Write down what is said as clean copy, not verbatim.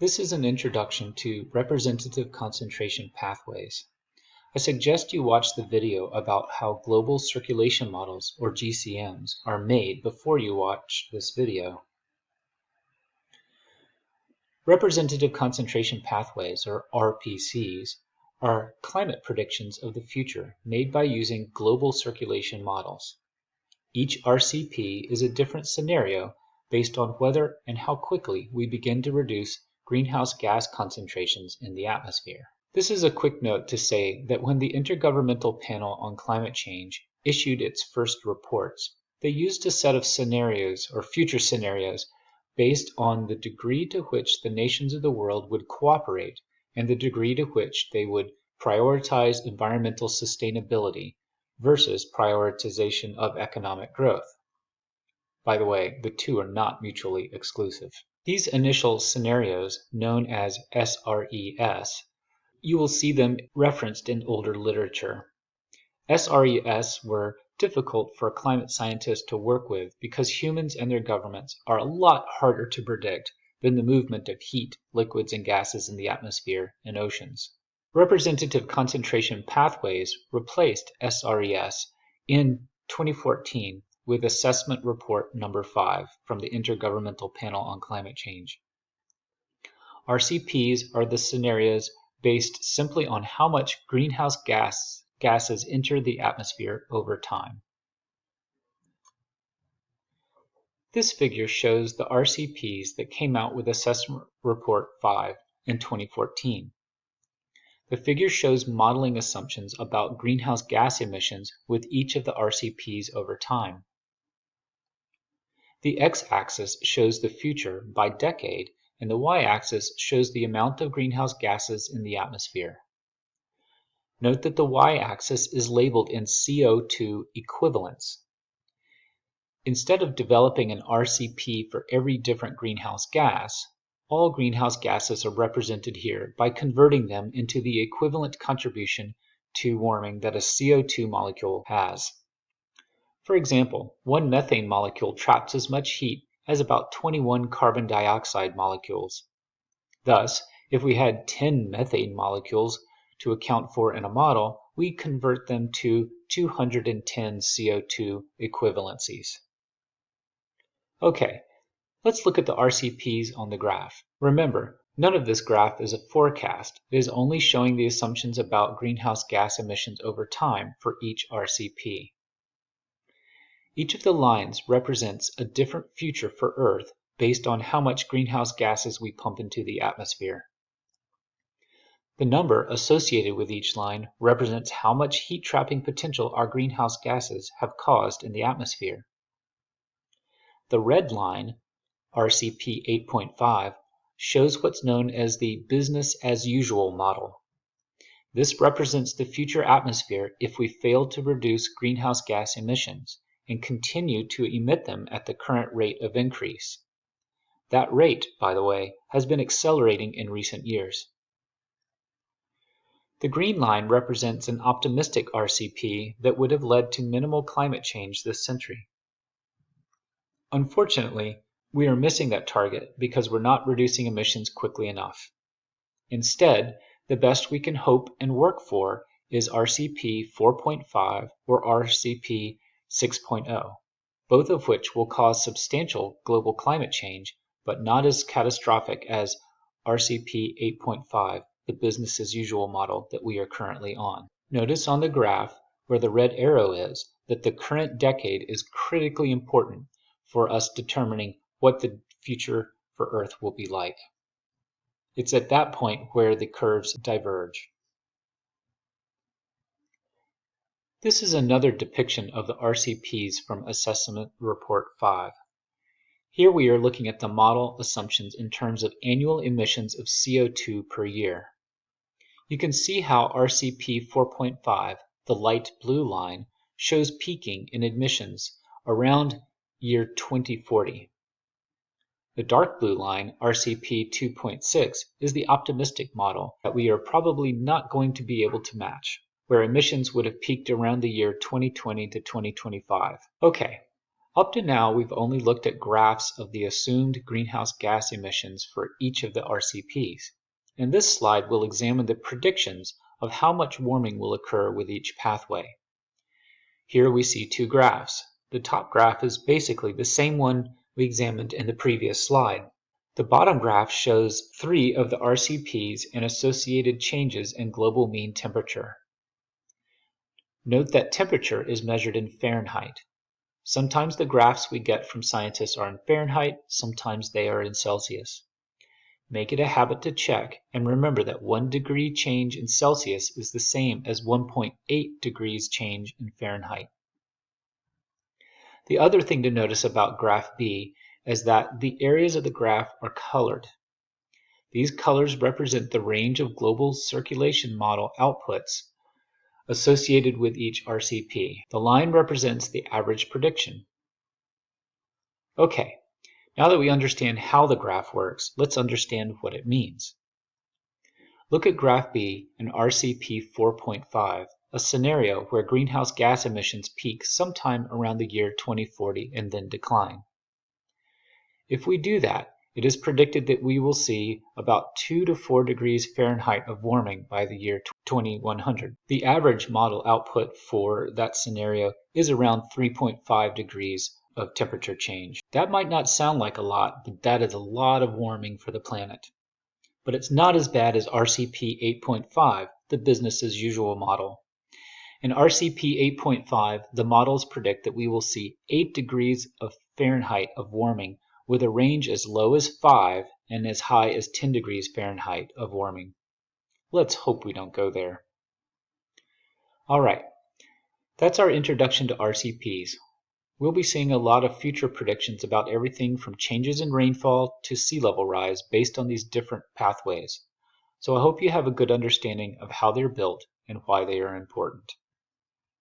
This is an introduction to representative concentration pathways. I suggest you watch the video about how global circulation models, or GCMs, are made before you watch this video. Representative concentration pathways, or RPCs, are climate predictions of the future made by using global circulation models. Each RCP is a different scenario based on whether and how quickly we begin to reduce greenhouse gas concentrations in the atmosphere. This is a quick note to say that when the Intergovernmental Panel on Climate Change issued its first reports, they used a set of scenarios or future scenarios based on the degree to which the nations of the world would cooperate and the degree to which they would prioritize environmental sustainability versus prioritization of economic growth. By the way, the two are not mutually exclusive. These initial scenarios, known as SRES, you will see them referenced in older literature. SRES were difficult for climate scientists to work with because humans and their governments are a lot harder to predict than the movement of heat, liquids, and gases in the atmosphere and oceans. Representative concentration pathways replaced SRES in 2014 with Assessment Report Number 5 from the Intergovernmental Panel on Climate Change. RCPs are the scenarios based simply on how much greenhouse gases enter the atmosphere over time. This figure shows the RCPs that came out with Assessment Report 5 in 2014. The figure shows modeling assumptions about greenhouse gas emissions with each of the RCPs over time. The x-axis shows the future by decade, and the y-axis shows the amount of greenhouse gases in the atmosphere. Note that the y-axis is labeled in CO2 equivalents. Instead of developing an RCP for every different greenhouse gas, all greenhouse gases are represented here by converting them into the equivalent contribution to warming that a CO2 molecule has. For example, one methane molecule traps as much heat as about 21 carbon dioxide molecules. Thus, if we had 10 methane molecules to account for in a model, we convert them to 210 CO2 equivalencies. Okay, let's look at the RCPs on the graph. Remember, none of this graph is a forecast. It is only showing the assumptions about greenhouse gas emissions over time for each RCP. Each of the lines represents a different future for Earth based on how much greenhouse gases we pump into the atmosphere. The number associated with each line represents how much heat-trapping potential our greenhouse gases have caused in the atmosphere. The red line, RCP 8.5, shows what's known as the business as usual model. This represents the future atmosphere if we fail to reduce greenhouse gas emissions and continue to emit them at the current rate of increase. That rate, by the way, has been accelerating in recent years. The green line represents an optimistic RCP that would have led to minimal climate change this century. Unfortunately, we are missing that target because we're not reducing emissions quickly enough. Instead, the best we can hope and work for is RCP 4.5 or RCP 6.0, both of which will cause substantial global climate change, but not as catastrophic as RCP 8.5, the business as usual model that we are currently on. Notice on the graph where the red arrow is that the current decade is critically important for us determining what the future for Earth will be like. It's at that point where the curves diverge. This is another depiction of the RCPs from Assessment Report 5. Here we are looking at the model assumptions in terms of annual emissions of CO2 per year. You can see how RCP 4.5, the light blue line, shows peaking in emissions around year 2040. The dark blue line, RCP 2.6, is the optimistic model that we are probably not going to be able to match, where emissions would have peaked around the year 2020 to 2025. Okay, Up to now, we've only looked at graphs of the assumed greenhouse gas emissions for each of the RCPs. In this slide, we'll examine the predictions of how much warming will occur with each pathway. Here we see two graphs. The top graph is basically the same one we examined in the previous slide. The bottom graph shows 3 of the RCPs and associated changes in global mean temperature. Note that temperature is measured in Fahrenheit. Sometimes the graphs we get from scientists are in Fahrenheit, sometimes they are in Celsius. Make it a habit to check, and remember that 1 degree change in Celsius is the same as 1.8 degrees change in Fahrenheit. The other thing to notice about graph B is that the areas of the graph are colored. These colors represent the range of global circulation model outputs associated with each RCP. The line represents the average prediction. Okay, now that we understand how the graph works, let's understand what it means. Look at graph B in RCP 4.5, a scenario where greenhouse gas emissions peak sometime around the year 2040 and then decline. If we do that, it is predicted that we will see about 2 to 4 degrees Fahrenheit of warming by the year 2100. The average model output for that scenario is around 3.5 degrees of temperature change. That might not sound like a lot, but that is a lot of warming for the planet. But it's not as bad as RCP 8.5, the business as usual model. In RCP 8.5, the models predict that we will see 8 degrees of Fahrenheit of warming with a range as low as 5 and as high as 10 degrees Fahrenheit of warming. Let's hope we don't go there. Alright, that's our introduction to RCPs. We'll be seeing a lot of future predictions about everything from changes in rainfall to sea level rise based on these different pathways. So I hope you have a good understanding of how they're built and why they are important.